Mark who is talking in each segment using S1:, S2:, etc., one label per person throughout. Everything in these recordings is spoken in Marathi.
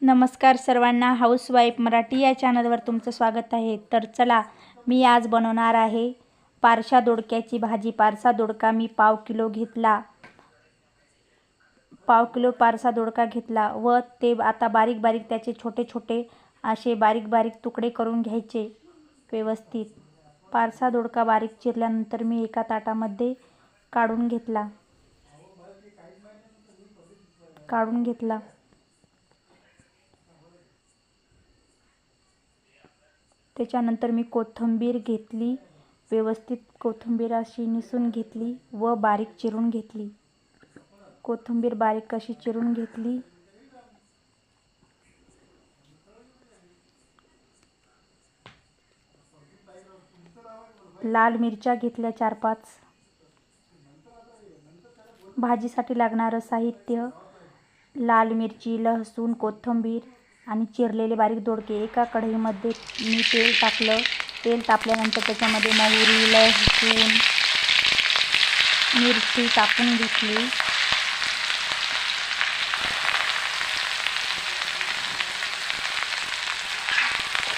S1: नमस्कार सर्वांना, हाऊसवाईफ मराठी या चॅनलवर तुमचं स्वागत आहे। तर चला, मी आज बनवणार आहे पारशा दोडक्याची भाजी। पारसा दोडका मी पाव किलो पारसा दोडका घेतला व ते आता बारीक बारीक त्याचे छोटे छोटे असे बारीक बारीक तुकडे करून घ्यायचे व्यवस्थित। पारसा दोडका बारीक चिरल्यानंतर मी एका ताटामध्ये काढून घेतला। त्याच्यानंतर मी कोथिंबीर घेतली, व्यवस्थित कोथिंबीर अशी निसून घेतली व बारीक चिरून घेतली। कोथिंबीर बारीक अशी चिरून घेतली। लाल मिरच्या घेतल्या 4-5। भाजीसाठी लागणारं साहित्य: लाल मिरची, लसूण, कोथिंबीर आणि चिरलेले बारीक दोडके। एका कढईमध्ये मी तेल टाकलं। तेल तापल्यानंतर त्याच्यामध्ये मोहरी, लसूण, मिरची टाकून घेतली।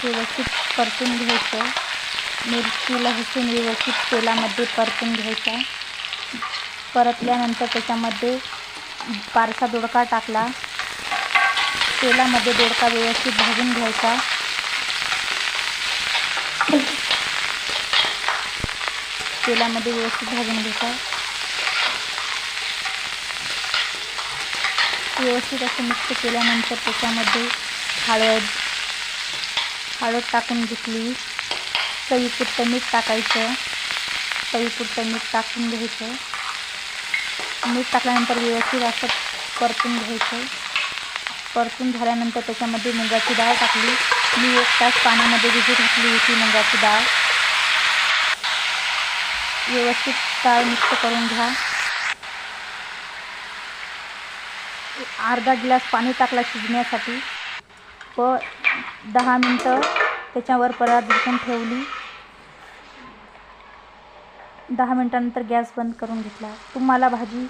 S1: व्यवस्थित परतून घ्यायचं। मिरची, लसूण व्यवस्थित तेलामध्ये परतून घ्यायचा। परतल्यानंतर त्याच्यामध्ये पारसा दोडका टाकला। तेलामध्ये दोडका व्यवस्थित भाजून घ्यायचा। व्यवस्थित असं मिक्स केल्यानंतर त्याच्यामध्ये हळद टाकून घेतली। चवीपुरतं मीठ टाकायचं। चवीपुरतं मीठ टाकून घ्यायचं। मीठ टाकल्यानंतर व्यवस्थित असं परतून घ्यायचं। परतून झाल्यानंतर त्याच्यामध्ये मुगाची डाळ टाकली। मी 1 तास पाण्यामध्ये भिजत घातली होती मुगाची डाळ। व्यवस्थित डाळ मिक्स करून घ्या। अर्धा ग्लास पाणी टाकला शिजण्यासाठी व 10 मिनिटं त्याच्यावर परत झाकून ठेवली। 10 मिनिटांनंतर गॅस बंद करून घेतला। तुम्हाला भाजी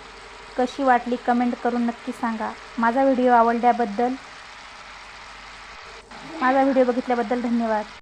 S1: कशी वाटली कमेंट करून नक्की सांगा। माझा व्हिडिओ बघितल्याबद्दल धन्यवाद।